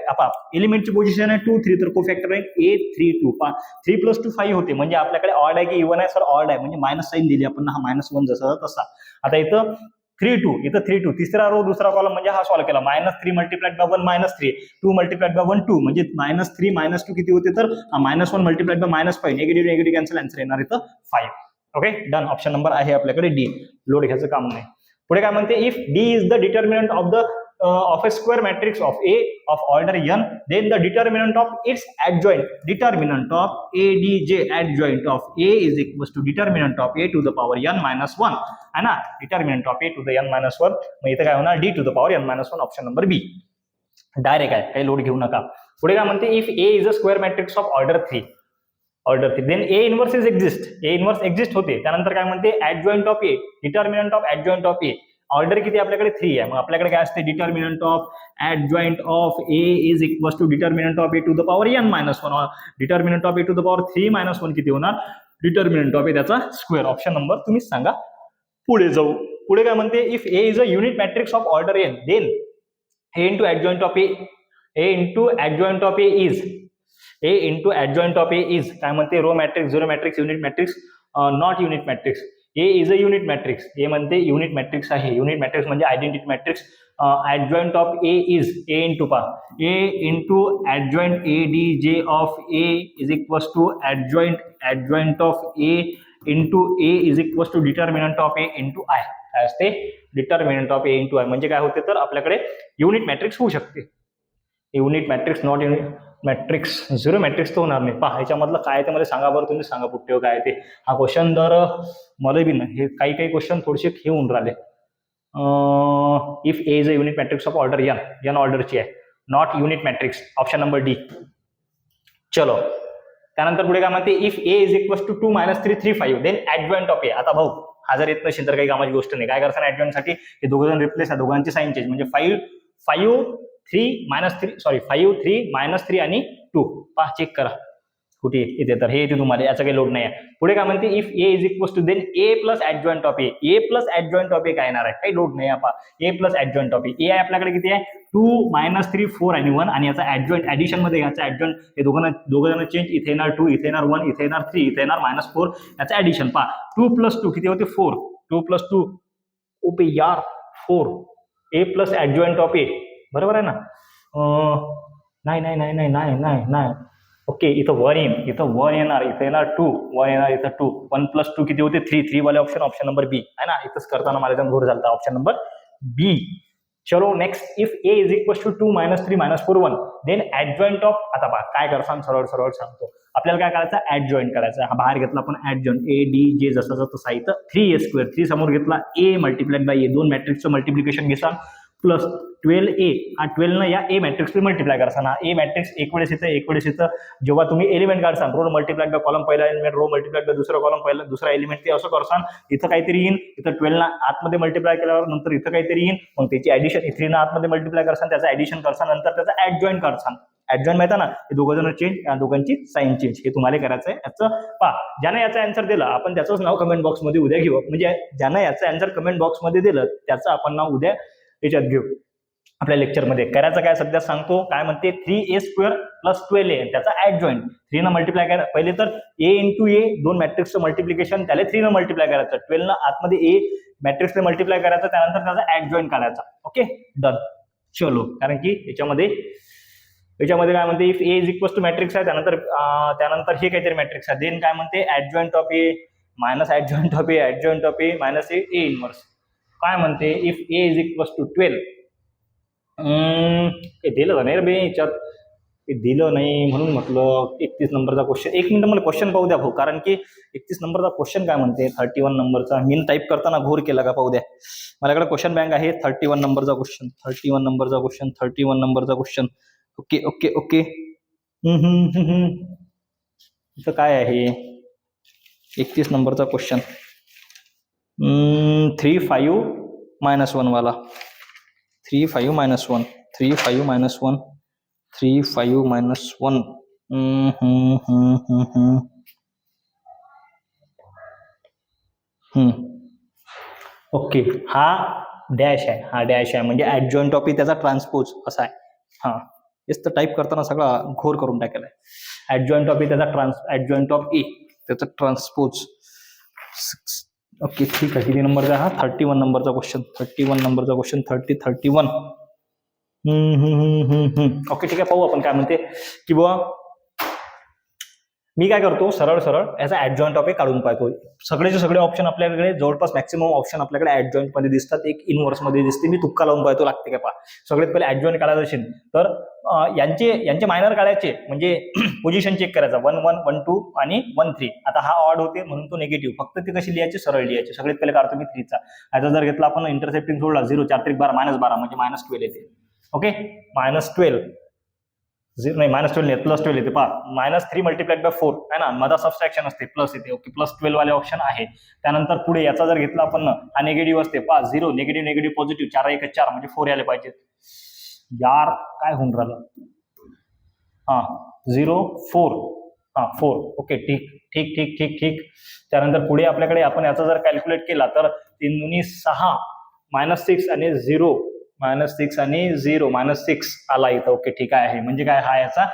एलिमेंटची पोझिशन आहे 2 3, तर कोफॅक्टर राहील A32. 3 + 2 5 होते, म्हणजे आपल्याकडे ऑड आहे की इव्हन आहे, सर ऑड आहे, म्हणजे मायनस साईन दिली आपण, हा -1 जसा तसा. आता इथं 3 2, इथं 3 2, तिसरा रो दुसरा कॉलम, म्हणजे हा सॉल्व्ह केला. -3 मल्टिप्लाइड बाय 1 -3, 2 मल्टिप्लाइड बाय 1 2, म्हणजे -3 -2 किती होते, तर -1 multiplied by -5, negative negative cancel, answer येणार इथं 5. Okay done. ऑप्शन नंबर आहे आपल्याकडे डी. लोड घ्यायचं काम नाही. पुढे काय म्हणते, if D is the determinant of a square matrix of A of order n, then the determinant of its adjoint, determinant of a d j adjoint of a is equals to determinant of a to the power n minus 1 है ना, determinant of a to the n minus 1. मग इथे काय होणार, d to the power n minus 1, option number B. Direct आहे, काही लोड घेऊ नका. पुढे काय म्हणते, if a is a square matrix of order 3, then A inverse is exist. A inverse exist होते. त्यानंतर काय म्हणते, adjoint of A, determinant of adjoint of A. Order किती आपल्याकडे 3 आहे, मग आपल्याकडे काय असते, determinant of adjoint of A is equals to determinant of A to the power n minus 1. Determinant of A to the power 3 - 1 किती होणार, डिटर्मिनंट ऑफ A त्याचा स्क्वेअर. ऑप्शन नंबर तुम्हीच सांगा. पुढे जाऊ. पुढे काय म्हणते, if A is a unit matrix of order n, then A into adjoint of A, A into adjoint of A is, A into adjoint of A is काय म्हणते, row matrix, zero matrix, unit matrix, not unit matrix. A is a unit matrix. A म्हणते युनिट मॅट्रिक्स आहे. युनिट मॅट्रिक्स म्हणजे identity matrix. adjoint of A is A into A into adjoint A D J of A is equals to adjoint of A into A is equals to determinant of A into I. काय असते, determinant of A into I. म्हणजे काय होते, तर आपल्याकडे युनिट मॅट्रिक्स होऊ शकते. Unit matrix, not unit matrix, zero matrix तर होणार नाही. पहा ह्याच्यामधलं काय ते मला सांगा बरं, तुम्ही सांगा पुट्टे काय ते. हा क्वेश्चन तर मला बी नाही, हे काही काही क्वेश्चन थोडेसे हे होऊन राहिले. If A is a unit matrix of order n ऑर्डरची आहे, not unit matrix, option number D. चलो त्यानंतर पुढे काय म्हणते, if A is equals to 2 - 3 3 5, then adjoint of A. आता भाऊ हा जर येत नसेल तर काही कामाची गोष्ट नाही. काय करताना ऍडजॉइंट साठी हे दोघं जण रिप्लेस आहे, दोघांची साइन चेंज, म्हणजे 5 3 - 3 आणि 2. पहा चेक करा कुठे येते, तर हे येते तुम्हाला, याचा काही लोड नाही आहे. पुढे काय म्हणते, if A is equals to then A plus adjoint of A. A plus adjoint of A काय येणार आहे, काही लोड नाही आहे. पहा A plus adjoint of A. A आहे आपल्याकडे किती आहे, 2 - 3 4 आणि 1, आणि याचा ऍडजॉइंट ऍडिशन मध्ये याचा ऍडजॉइंट, हे दोघं जण चेंज, इथे येणार 2, इथे येणार 1, इथे येणार 3, इथे येणार -4, याचा ऍडिशन. पहा 2 + 2 किती होते, 4. 2 + 2 ओपे यार 4. ए प्लस ऍडजॉइंट ऑफ ए, बरोबर आहे ना. नाही. ओके, इथं 1 येईल, इथं 1 येणार, इथं येणार 2, 1 येणार, इथं 2. 1 + 2 किती होते, 3. 3 वाले ऑप्शन नंबर बी आहे ना. इथंच करताना मला एकदम घोर झाला, ऑप्शन नंबर बी. चलो next, if A is equals to 2 - 3 -4 1, then adjoint of. आता पहा काय करसान, सरळ सांगतो. आपल्याला काय करायचं, ऍडजॉइंट करायचा. हा बाहेर घेतला आपण ऍडजॉइंट, ए डी जे जसा तसा, इथं 3a², 3 समोर घेतला, ए मल्टिप्लाइड बाय ए, दोन मॅट्रिक्सचं मल्टिप्लिकेशन घेसा, प्लस 12a. हा 12 न या ए मॅट्रिक्स मल्टिप्लाय करताना, ए मॅट्रिक्स एक वेळेस येतं, जेव्हा तुम्ही एलिमेंट काढसान, रो मल्टिप्लाइड बाय कॉलम पहिला एलिमेंट, रो मल्टिप्लाइड बाय दुसरा कॉलम पहिला दुसरा एलिमेंट, ते असं करसान. इथं काहीतरी येईन, इथं 12 ना आतमध्ये मल्टिप्लाय केल्यावर नंतर इथं काहीतरी येईन, मग त्याची ऍडिशन, 3 ना आतमध्ये मल्टिप्लाय करसान, त्याचं ऍडिशन करसान, नंतर त्याचा ऍडजॉइंट करसान. ऍडजॉइंट माहिती ना, हे दोघं जण चेंज, या दोघांची साइन चेंज, हे तुम्हाला करायचं आहे. याचं पहा, ज्यानं याचा आन्सर दिला आपण त्याचंच नाव कमेंट बॉक्समध्ये उद्या घेऊ, म्हणजे ज्यानं याचं आन्सर कमेंट बॉक्समध्ये दिलं त्याचं आपण नाव उद्या याच्यात घेऊ. आपल्या लेक्चरमध्ये करायचं काय सध्या सांगतो. काय म्हणते, 3a² + 12a, त्याचा ऍडजॉइंट 3 न मल्टिप्लाय करा. पहिले तर a इंटू ए, दोन मॅट्रिक्सचं मल्टिप्लिकेशन, त्याला 3 न मल्टिप्लाय करायचं, 12 न आतमध्ये ए मॅट्रिक्सने मल्टिप्लाय करायचं, त्यानंतर त्याचा ऍडजॉइंट काढायचा. Okay done. चलो, कारण की याच्यामध्ये काय म्हणते, if A is equals to matrix आहे, त्यानंतर हे काहीतरी मॅट्रिक्स आहे, देन काय म्हणते, adjoint of A minus adjoint of A minus A inverse. काय म्हणते, if A is equals to 12, हे दिलं नाही रे बे याच्यात, हे दिलं नाही म्हणून म्हटलं. 31 नंबरचा क्वेश्चन, 1 मिनिट मला क्वेश्चन पाहू द्या भाऊ, कारण की 31 नंबरचा क्वेश्चन काय म्हणते, 31 नंबरचा मी टाईप करताना घोर केला का, पाहू द्या. माझ्याकडे क्वेश्चन बँक आहे, 31 नंबरचा क्वेश्चन. ओके. इथं काय आहे, 31 नंबरचा क्वेश्चन. 3 5 -1 वाला 3 5 -1 3 5 -1 3 5 -1 ओके हा डॅश आहे, हा डॅश आहे म्हणजे ऍडजॉइंट ऑफ ए त्याचा ट्रान्सपोज असा आहे. हा तेच तर टाईप करताना सगळा घोर करून टाकेला आहे. ऍडजॉइंट ऑफ ए त्याचा ऍडजॉइंट ऑफ ए त्याचा ट्रान्सपोज. ओके ठीक आहे. किती नंबरचा हा 31 नंबरचा क्वेश्चन 31 नंबरचा क्वेश्चन 31. ओके ठीक आहे. पाहू आपण काय म्हणते की बुवा मी काय करतो सरळ सरळ याचा ऍडजॉइंट ऑफ ए काढून पाहतो. सगळेचे सगळे ऑप्शन आपल्याकडे जवळपास मॅक्सिमम ऑप्शन आपल्याकडे ऍडजॉइंट मध्ये दिसतात, एक इनवर्स मध्ये दिसते. मी तुक्का लावून पाहतो लागते का पहा. सगळ्यात पहिले ऍडजॉइंट काढायचं असेल तर यांचे मायनर काढायचे म्हणजे पोझिशन चेक करायचा 1 1 1 2 आणि 1 3. आता हा ऑड होते म्हणून तो निगेटिव्ह, फक्त ते कशी लिहायचे सरळ लिहायचे. सगळ्यात पहिले काढतो मी 3 चा. आता जर घेतला आपण इंटरसेप्टिंग सोडला 0 4 3 12 -12 म्हणजे -12 येते. ओके -12 नाही -12 नाही +12 येते पहा. -3 × 4 आहे ना, मध्ये सबट्रॅक्शन असते प्लस येते. ओके +12 वाले ऑप्शन आहे. त्यानंतर पुढे याचा जर घेतला आपण हा निगेटिव्ह असते पहा 0 निगेटिव्ह निगेटिव्ह पॉझिटिव्ह 4 1 4 म्हणजे 4 आले पाहिजेत. यार काय होऊन राहिलं. हा 0 4 हा 4. ओके ठीक ठीक ठीक ठीक ठीक. त्यानंतर पुढे आपल्याकडे आपण याचा जर कॅल्क्युलेट केला तर 3 दुनी 6 -6 आणि 0 -6 आणि 0 -6 आला इथं. ओके ठीक आहे. म्हणजे काय हा याचा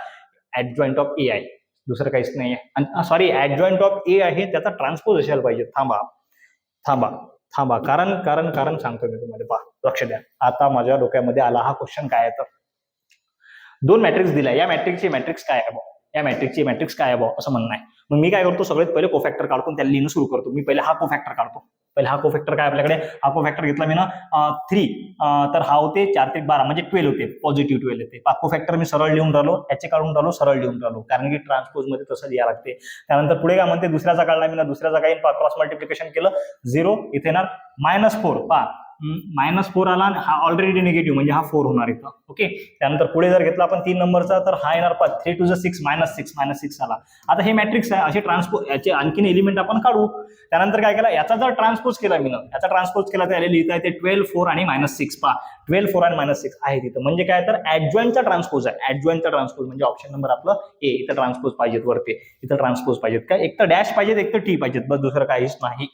ऍडजॉइंट ऑफ ए आहे, दुसरं काहीच नाही आहे. आणि सॉरी ऍडजॉइंट ऑफ ए आहे त्याचा ट्रान्सपोज असायला पाहिजे. थांबा थांबा थांबा कारण कारण कारण सांगतो मी तुम्हाला. पहा लक्ष द्या. आता माझ्या डोक्यामध्ये आला हा क्वेश्चन काय आहे तर 2 मॅट्रिक्स दिला. या मॅट्रिक्सची मॅट्रिक्स काय आहे भाऊ, या मॅट्रिक्सची मॅट्रिक्स काय आहे भाऊ असं म्हणणं आहे. मग मी काय करतो सगळ्यात पहिले कोफॅक्टर काढतो त्याला लिहिणं सुरू करतो. मी पहिले हा कोफॅक्टर काढतो. पहिले हा कोफॅक्टर काय आपल्याकडे हा कोफॅक्टर घेतला मी ना 3 तर हा होते 4 3 12 म्हणजे 12 होते, पॉझिटिव्ह 12 येते. कोफॅक्टर मी सरळ लिहून राहिलो, याचे काढून राहिलो, सरळ लिहून राहिलो कारण की ट्रान्सपोज मध्ये तसं लिहा लागते. त्यानंतर पुढे काय म्हणते दुसऱ्याचा काढला मी ना, दुसऱ्याचा काही क्रॉस मल्टिप्लिकेशन केलं 0 इथे येणार -4 पहा -4 आला हा ऑलरेडी निगेटिव्ह म्हणजे हा 4 होणार इथं. ओके त्यानंतर पुढे जर घेतला आपण 3 नंबरचा तर हा येणार 3 2 6 -6 आला. आता हे मॅट्रिक्स आहे, असे ट्रान्सपोज याचे आणखीन एलिमेंट आपण काढू. त्यानंतर काय केला याचा जर ट्रान्सपोज केला मी ना, याचा ट्रान्सपोज केला तर याला लिहिता येते 12 4 आणि -6 पहा 12 4 आणि -6 आहे तिथं. म्हणजे काय तर ऍडजॉइंटचा ट्रान्सपोज आहे. ऍडजॉइंटचा ट्रान्सपोज म्हणजे ऑप्शन नंबर आपलं ए. इथं ट्रान्सपोज पाहिजेत वरती, इथं ट्रान्सपोज पाहिजेत काय, एक तर डॅश पाहिजेत एक तर टी पाहिजेत, बस दुसरं काहीच नाही.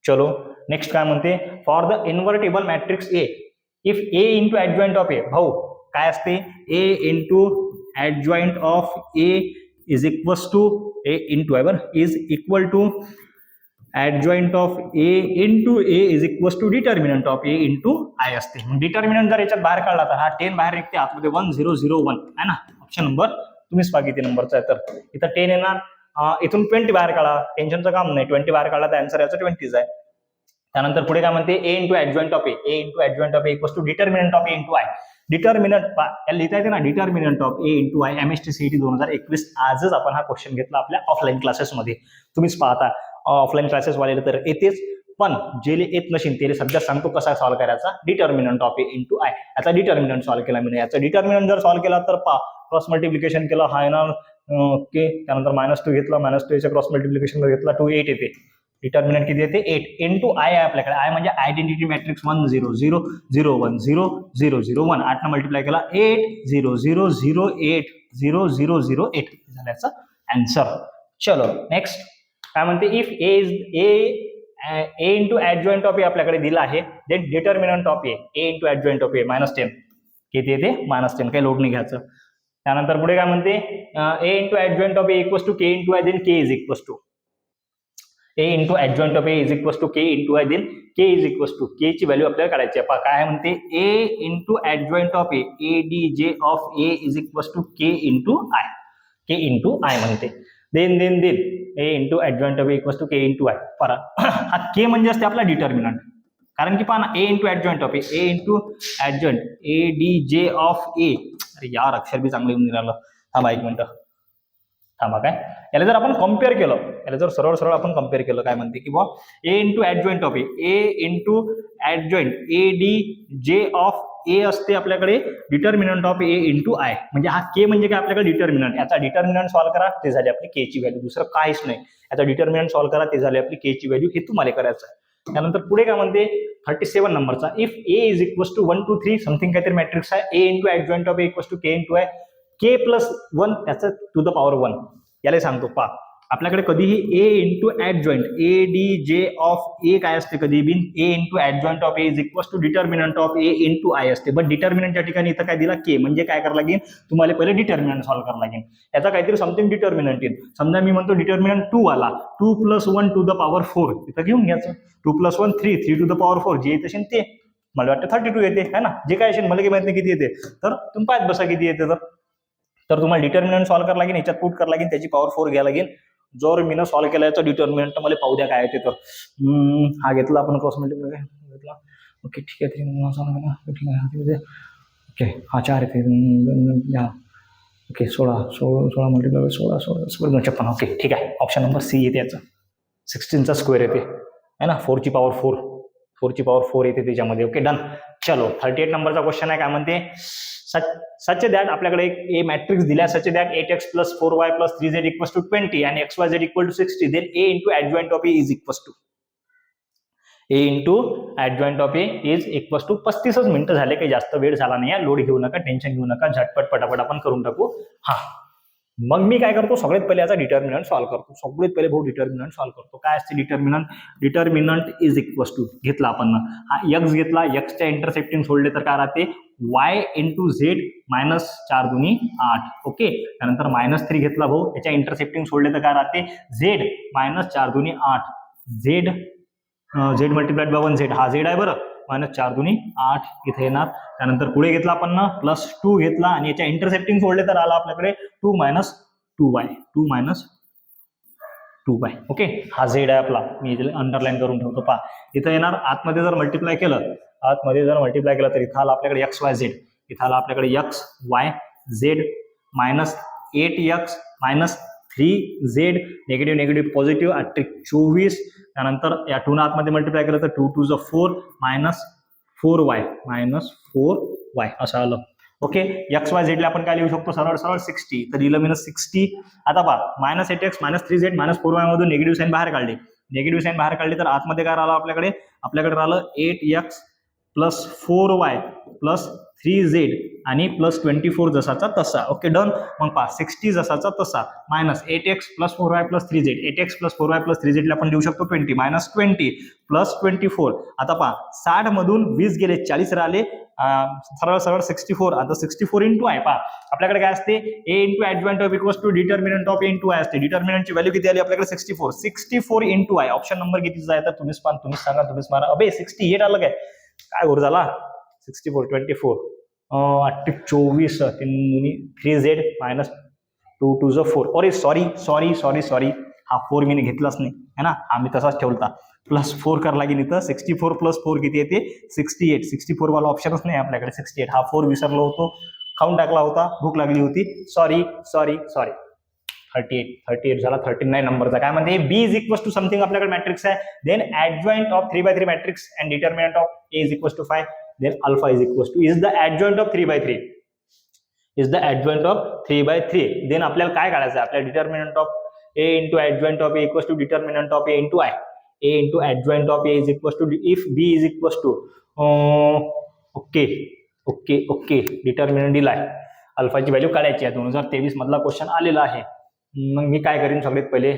चलो नेक्स्ट काय म्हणते for the invertible matrix A if A into adjoint of A. भाऊ काय असते A into adjoint of A is equals to A into आहे बरं is equal to adjoint of A into A is equals to determinant of A into I असते. डिटर्मिनंट जर याच्यात बाहेर काढला तर हा 10 बाहेर निघते, आतमध्ये 1 0 0 1 आहे ना. ऑप्शन नंबर तुम्हीच पहा किती नंबरचा आहे तर इथं 10 येणार. इथून 20 बाहेर काढा, टेन्शनचं काम नाही. 20 बाहेर काढला तर आन्सर याचा 20 आहे. त्यानंतर पुढे काय म्हणते A into adjoint of A. A into adjoint of A equals to determinant of A into I. Determinant याला लिहिता येते ना determinant of A into I. MST CET 2021 आजच आपण हा क्वेश्चन घेतला आपल्या ऑफलाईन क्लासेसमध्ये. तुम्हीच पाहता ऑफलाईन क्लासेस वाले तर येतेच, पण जे येत नसेल ते सध्या सांगतो कसा सॉल्व्ह करायचा. Determinant of A into I याचा डिटर्मिनंट सॉल्व्ह केला मी. याचा डिटर्मिनंट जर सॉल्व्ह केला तर पहा क्रॉस मल्टिप्लिकेशन केलं हा येणार ओके. त्यानंतर -2 घेतला, -2 च्या क्रॉस मल्टिप्लिकेशन घेतला 2 8 येते. डिटर्मिनंट किती येते 8 इंटू आय आहे आपल्याकडे. आय म्हणजे आयडेंटिटी मॅट्रिक्स 1 0 0 0 1 0 0 0 1. 8 मल्टिप्लाय केला 8 0 0 0 8 0 0 0 8 झाल्याचा आन्सर. चलो नेक्स्ट काय म्हणते if A is A into adjoint of A आपल्याकडे दिला आहे. Then determinant of A into adjoint of A -10 किती येते -10. काही लोड नाही घ्यायचं. त्यानंतर पुढे काय म्हणते A into adjoint of A equals to K into I. Then K is equals to A into adjoint of A is equals to K into I. Then K is equals to K ची व्हॅल्यू आपल्याला काढायची आहे. काय म्हणते A into adjoint of A ADJ of A is equals to K into I. K into I म्हणते. Then then then A into adjoint of A equals to K into I. हा के म्हणजे असते आपला डिटर्मिनंट. कारण की पहा ना A into adjoint of A into adjoint ADJ of A. अरे यार अक्षर बी चांगलं येऊन राहिलं. थांबा एक मिनिट थांबा. काय याला जर आपण कम्पेअर केलं, याला जर सरळ सरळ आपण कम्पेअर केलं काय म्हणते की बा A into adjoint of A into adjoint ADJ of A असते आपल्याकडे determinant of A into I. म्हणजे हा के म्हणजे काय आपल्याकडे डिटर्मिनंट. याचा डिटर्मिनंट सॉल्व्ह करा ते झाली आपली के ची व्हॅल्यू, दुसरं काहीच नाही. याचा डिटर्मिनंट सॉल्व्ह करा ते झाली आपली के ची व्हॅल्यू. हे तुम्हाला करायचं आहे. त्यानंतर पुढे काय म्हणते 37 नंबरचा, if A is equals to 1 2 3 something काहीतरी मॅट्रिक्स आहे, A into adjoint of A equals to K into आहे, के प्लस 1 त्याचं टू द पॉवर 1. याला सांगतो पा आपल्याकडे कधीही A into adjoint A D J of A काय असते, कधी बिन A into adjoint of A is equals to determinant of A into I असते. बट डिटर्मिनंटच्या ठिकाणी इथं काय दिला के, म्हणजे काय करावं लागेल तुम्हाला पहिले डिटर्मिनंट सॉल्व्ह करावं लागेल. याचा काहीतरी समथिंग डिटर्मिनंट येईल. समजा मी म्हणतो डिटर्मिनंट 2 आला, 2 + 1 टू द पॉवर 4 इथं घेऊन घ्यायचं. 2 + 1 3 3 टू द पॉवर 4 जे येत असेल ते मला वाटतं 32 येते है ना, जे काय असेल मला काही माहित नाही किती येते, तर तुम्ही पाहत बसा किती येते. तर तुम्हाला डिटर्मिनंट सॉल्व्ह करावं लागेल, याच्यात पुट करावं लागेल, त्याची पॉवर 4 घ्यायला लागेल. जर मी सॉल्व्ह केला याचा डिटर्मिनंट मला पाहू द्या काय येते. तर हा घेतला आपण क्रॉस मल्टिप्लाय घेतला, ओके ठीक आहे, ठीक आहे, ओके हा 4 येते, ओके 16 मल्टिप्लाय 16 56, ओके ठीक आहे. ऑप्शन नंबर सी येते याचं, 16चा स्क्वेअर येते है ना, 4 ची पॉवर 4 येते त्याच्यामध्ये. Okay done. चलो 38 नंबरचा क्वेश्चन आहे, काय म्हणते सच दॅट आपल्याकडे एक ए मॅट्रिक्स दिला, such that 8x + 4y + 3z = 20 आणि xyz = 60, then a into adjoint of A is equals to A into adjoint of A is equals to 35 मिनिटं झाले, काही जास्त वेळ झाला नाही, लोड घेऊ नका, टेन्शन घेऊ नका, झटपट पटापट आपण करून टाकू. हा मग मी काय करतो, सगळ्यात पहिले याचा डिटर्मिनंट सॉल्व्ह करतो. सगळ्यात पहिले भाऊ डिटर्मिनंट सॉल्व्ह करतो. काय असते डिटर्मिनंट इज इक्वल्स टू घेतला आपण, हा x घेतला, x च्या इंटरसेप्टिंग सोडले तर काय राहते y इंटू झेड -4 × 8. ओके त्यानंतर -3 घेतला भाऊ, याच्या इंटरसेप्टिंग सोडले तर काय राहते z -4 × 8, z multiplied by 1 z, हा z आहे बरं, -4 × 8 इथे येणार. त्यानंतर पुढे घेतला आपण +2 घेतला आणि याच्या इंटरसेप्टिंग सोडले तर आला आपल्याकडे 2 - 2y. ओके हा z आहे आपला, मी इथे अंडरलाईन करून ठेवतो. पहा इथं येणार, आतमध्ये जर मल्टिप्लाय केलं तर इथं आला आपल्याकडे xyz, इथं आला आपल्याकडे xyz -8x -3z, negative positive 24. त्यानंतर या 2 आतमध्ये मल्टिप्लाय केलं तर 2 × 2 = 4 -4y असं आलं. ओके xyz ला आपण काय लिहू शकतो, सरळ 60, तर दिलं -60. आता पहा -8x -3z -4y मधून निगेटिव्ह साईन बाहेर काढली, तर आतमध्ये काय राहिलं आपल्याकडे राहिलं 8x + 4y + 3z आणि +24 जसाचा तसा. Okay done. मग पहा 60 जसाचा तसा, -8x + 4y + 3z, 8x + 4y + 3z ला आपण लिहू शकतो 20 -20 + 24. आता पहा 60 मधून 20 गेले, 40 राहिले, सरळ 64. आता 64 × i. पहा आपल्याकडे काय असते, a into adjoint of equals to determinant of a × i असते. डिटर्मिनंटची व्हॅल्यू किती आली आपल्याकडे 64 × i. ऑप्शन नंबर कितीचा आहे तर तुम्हीच सांगा, तुम्हीच मारा. अबे 68 आलं काय घोर झाला, 64 24 24 3z -2 × 2 = 4. अरे सॉरी, हा 4 मी घेतलाच नाही है ना, आम्ही तसाच ठेवला. +4 कर लागेल इथं, 64 + 4 किती येते 68. 64 वाला ऑप्शनच नाही आपल्याकडे, 68. हा 4 विसरलो होतो, खाऊन टाकला होता, भूक लागली होती, सॉरी. 38 झाला. 39 नंबरचा काय म्हणते, B is equals to something आपल्याकडे मॅट्रिक्स आहे, then adjoint of 3/3 matrix and determinant of A is equals to 5, then alpha is equals to is the adjoint of 3/3. देन आपल्याला काय काढायचं आहे, आपल्या determinant of A into adjoint of A equals to determinant of A into I. A into adjoint of A is equals to if B is equals to okay determinant दिलाय, अल्फाची व्हॅल्यू काढायची आहे. 2023 मधला क्वेश्चन आलेला आहे. मग मी काय करीन, सगळ्यात पहिले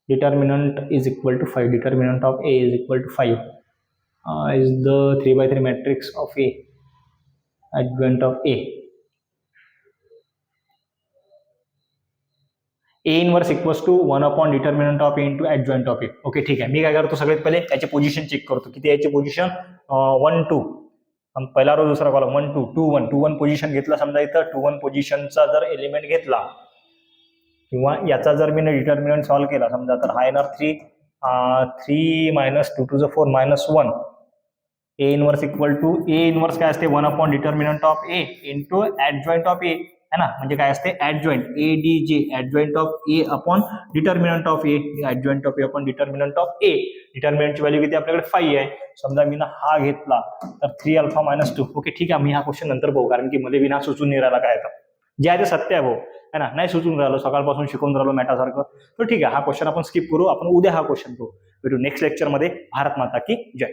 determinant is equal to 5, determinant of A is equal to 5 is the 3/3 matrix of A, adjoint of A. A inverse equals to 1 determinant of A into adjoint of A. Okay ठीक आहे. मी काय करतो, सगळ्यात पहिले त्याची पोझिशन चेक करतो, किती याची पोझिशन 1 2, पहिला रो दुसरा कॉलम 1 2 2 1 2 1 पोझिशन घेतला. समजा इथं 2 1 पोझिशनचा जर एलिमेंट घेतला किंवा याचा जर मी डिटर्मिनंट सॉल्व्ह केला समजा, तर हा येणार 3 -2 × 2 = 4 -1. A inverse equal to A inverse काय असते 1 determinant of A into adjoint of A है ना, म्हणजे काय असते adjoint ADJ, adjoint of A upon determinant of A, adjoint of A upon determinant of A. डिटर्मिनंटची व्हॅल्यू किती आपल्याकडे 5 आहे. समजा मी हा घेतला तर 3α - 2. ओके ठीक आहे, मी हा क्वेश्चन नंतर बघू, कारण की मला विना सुचून नाही राहिला काय. आता जे आहे ते सत्य आहे भाऊ, है ना, नाही सुचून राहिलो, सकाळपासून शिकून राहिलो मॅटासारखं, तर ठीक आहे, हा क्वेश्चन आपण स्किप करू, आपण उद्या हा क्वेश्चन करू. भेटू नेक्स्ट लेक्चरमध्ये. भारत माता की जय.